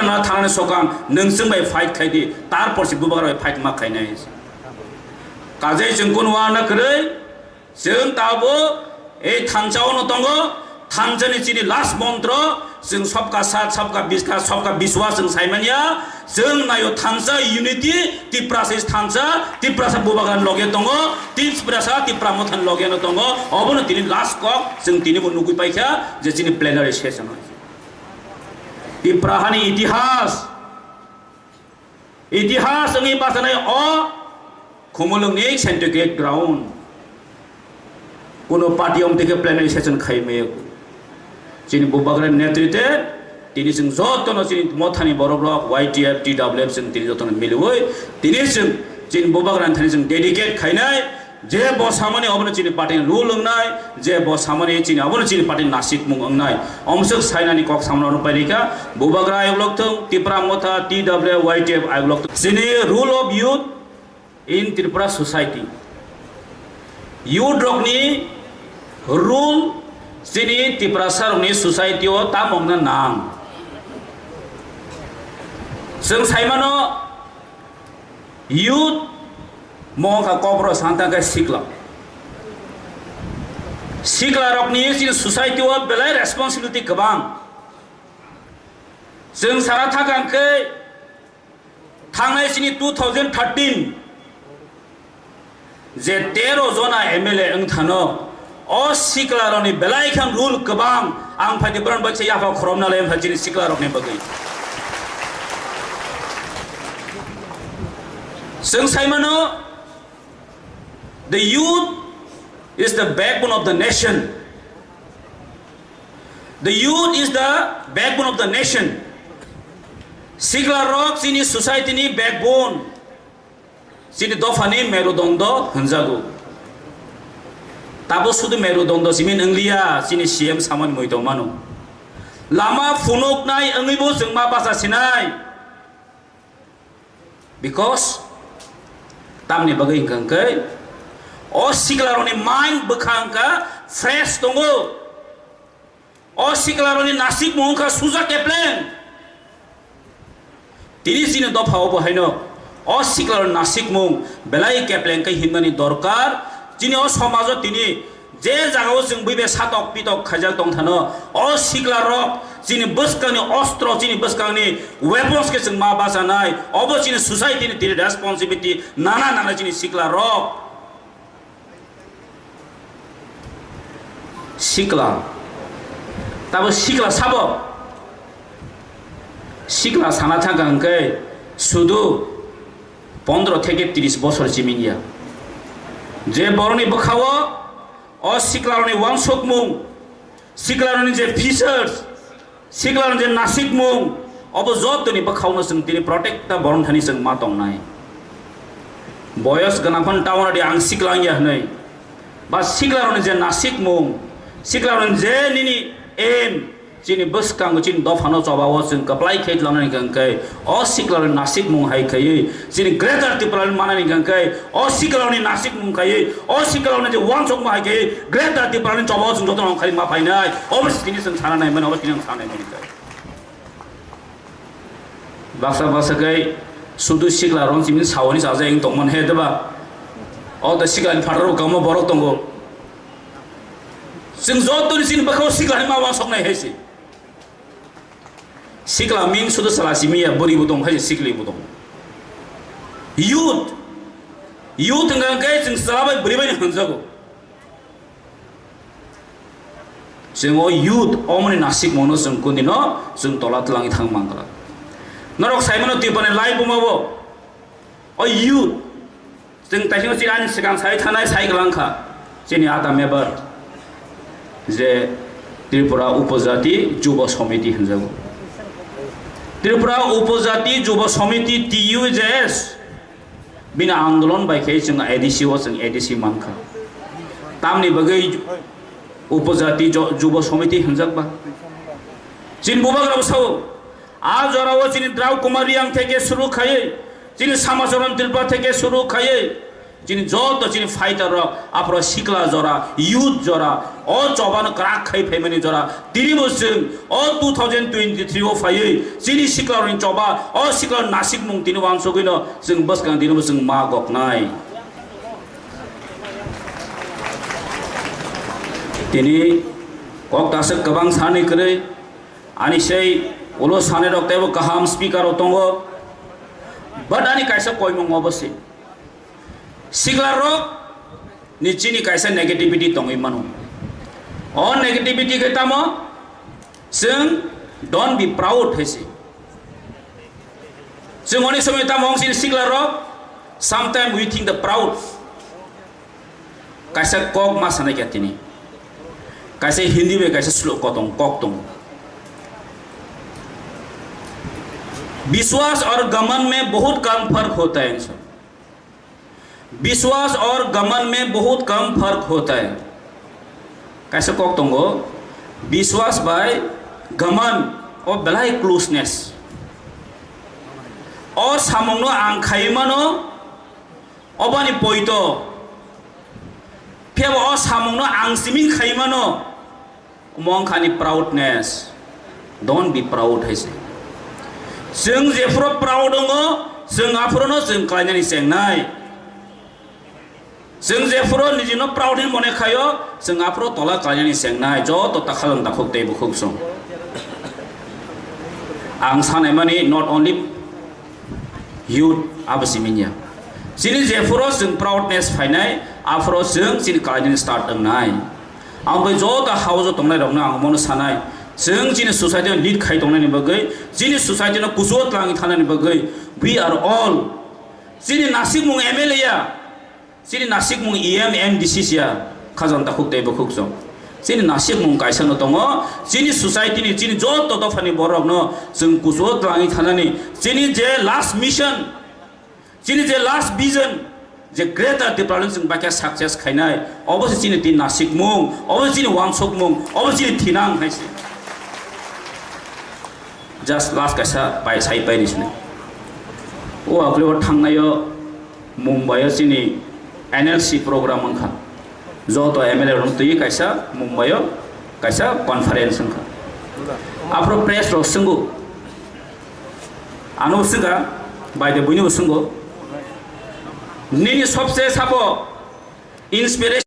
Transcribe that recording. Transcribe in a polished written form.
ना थांनानै सकां नोंजों बाय फाइट खायदि तारपर से बुबाग्रा बाय फाइट मा खायनाय काजे जोंखौ नुवा ना करै जों दाबो ए थांजावनो दङ थांजानि जिनि लास्ट मन्त्र जों सबका साथ सबका विश्वास जों साइमानिया जों नायो थांजा यूनिटी तिप्रासे थांजा तिप्रासा बुबागान लगे दङ तिप्रासा तिप्रा मथन लगे न दङ अबनो तिनि लास्ट कक जों तिनिबो नुगुइ पाइखा जे जिनि प्लेनारि सेसन तिप्राहानि इतिहास जोंनि बासानाय अ खुमुलुंनि सेन्टिग्रेड ग्राउन्ड कोनो पार्टी अमतेके प्लेनारि सेसन खाइमे जिनि बुबाग्रा नेतृत्व तिनि जों जतन जिनि मथानि बर ब्लक YTF TWF जों तिनि जतन मिलुय तिनि जों जिनि बुबाग्रा थानि जों डेडिकेट खाइनाय जे बसामनि अबनो जिनि पार्टी रुल अंनाय जे बसामनि जिनि अबनो जिनि पार्टी नासिक मुं अंनाय अमसक साइनानि कक सामनो पाइरिका बुबाग्रा आयब्लक थं तिप्रा मथा TWF YTF आयब्लक जिनि rule of youth in Tripura society youth रकनि रूल जिनि त्रिपुरा सारनि सोसाइटी तामंना नां जों साइमानो यूथ मोका कब्र सांता का सिक्ला रकनि जिनि सोसाइटी बेलाय रेस्पॉन्सिबिलिटी गोबां जों सारा थागांखै थांनाय जिनि 2013 जे 13 जना MLA थानो अ सिक्ला रकनि बेलाय खान रूल गोबां आं फाइदि ब्रान बायसे याफा खरमना लाय फाइदि सिक्ला रकनि बगै जों साइमानो the youth is the backbone of the nation. The youth is the backbone of the nation. Sigla rock sini society ni backbone. Sini dofani merudondo hanjago. Tabo sudu merudondo simin anglia sini CM saman moito mano. Lama funok nai angibo jengma basa sinai. Because tamni bagai kangkai o siklaroni mind bekangka fresh tongo o siklaroni nasik mongka suja keplen tini sini dofa obo haino o siklaroni nasik mong belai keplen kai himnani dorkar jini o samajo tini je jagao जों बैबे सातक पितक खाजा दं थानो o siklarok jini buskangni ostro jini buskangni weapons ke जों मा बासानाय obo jini society ni tini responsibility nana jini siklarok Sikla, tapi sikla sabo, sikla sana thanggang ke, sudu 15 থেকে 30 বছর জিমিনিয়া, যে বরনি বখাও, ও siklaroni wangsok mung, siklaroni je fishers, siklaroni je nasik mung, obo job tu ni bखाव na seng tini protect ta boron thani seng matong nai, boyos ganapun tawon di ang siklang ya nai, bas siklaroni je nasik mung. Siklaroni je nini jini buskang jini dofano cobawo jeng kaplai kait lanani gangkai o siklaroni nasik mung hai kai jini greater tiplan manani gangkai o siklaroni nasik mung kai o siklaroni je wangsok ma hai kai greater tiplan cobawo jeng joton khali ma painai obis tini seng sana nai mana obis tini sana nai kai basa kai sudu siklaroni jimin sawani saja yang tongman he deba o da siklaroni phadaro kamo borok tongo जों जतन सिन बखाव सिक्लानि मावा सकनाय हैसे सिक्ला मिन सुदु सलासिमिया बरिबो दं हैसे सिक्लिबो दं youth ngangkai जों सलाबाय बरिबाय हनजागो जों youth अमनि Nashik मनो जों कुनिनो जों तला तलांगि थां मांगला नरक साइमनो तिपने लाइफ बुमाबो youth जों ताइसिनो सिरान सिगां साइ थानाय साइगलांखा जेनि आदा मेबर जे त्रिपुरा उपजाति युवा समिति हनजागो त्रिपुरा उपजाति युवा समिति TUJS बिना आंदोलन बायखे जों ADC मानखा तामनि बगै उपजाति युवा समिति हनजागबा जिन बुबाग्राव साव आ जराव जिन द्राव कुमारी आं थेके शुरू खायै जिन समाजरन त्रिपुरा थेके शुरू खायै जिन जो तो जिन फाइटर आपरो सिक्ला जरा यूथ जरा ओ चौबान क्राक खाई फेमनी जरा तिरी बसुं ओ 2023 ओ फायै जिनि सिक्ला रनि चौबा ओ सिक्ला नासिक मुं तिनि वांसोगैनो जों बसगां दिनो जों मा गकनाय तिनि ककतासो गोबां सानै करै आनिसै उलो सानै रक्तायबो गाहाम स्पिकार दंगो बाट आनि कायसा कयमं अबसे सिग्ला रक निचिनि कायसा नेगेटिविटी दंगै मानो अ नेगेटिविटी के तामो जों डोंट बी प्राउड हैसे जों अनेक समय तामो सिन सिग्ला रक sometime we think the proud कायसा कक मा सानै केतिनि कायसा हिंदी में कायसा श्लोक दं कक दं विश्वास और गमन में बहुत कम फर्क होता है इनसे विश्वास और गमन में बहुत कम फर्क होता है कैसे कक दंगो विश्वास बाय गमन और बेलाय क्लोजनेस और सामंगनो आं खाइमानो अबानि पयतो फेव और सामंगनो आं सिमिं खाइमानो मंखानि प्राउडनेस डोंट बी प्राउड हैसे जों जेफोराव प्राउड दङ जों आफोरावनो जों खालायनायनि जेंनाय जों जेफोराव निजिनो प्राउड hin मने खायो जों आफोराव तला खालायनायनि जेंनाय ज तो ताखालां दाखौ दै बुखौ सं आं सानाय माने नट ओनलि youth आबसिमिनिया जिनि जेफोराव जों प्राउडनेस फायनाय आफोराव जों जिनि खालायनायनि स्टार्ट दंनाय आं बै ज दा हाउस दंनाय दंना आं मनो सानाय जों जिनि सोसाइटी लीड खाय दंनायनि बगै जिनि सोसाइटी कुजोत लाङि थानायनि बगै वी आर ऑल जिनि नासिक मुं एमएलए या जिनि नासिक मुं ईएम एमडीसी या खाजन दाखुक दै बखुक जों जिनि नासिक मुं कायसानो दङ जिनि सोसाइटी नि जिनि ज त दफानि बरकनो जों कुजोत लाङि थानानै जिनि जे लास्ट मिशन जिनि जे लास्ट विजन जे ग्रेटर डेभलपमेंट जों बाकिया सक्सेस खायनाय अबसे जिनि ति नासिक मुं अबसे जिनि वांसक मुं अबसे जिनि थिनां हायसे just last kaisa pai sai pai nisne o aklo thangnayo mumbai sini NLC program kha jo to MLA ron tui kaisa mumbai kaisa conference kha apro press ro sungu anu singa by the bunyu sungu nini sobse sabo inspiration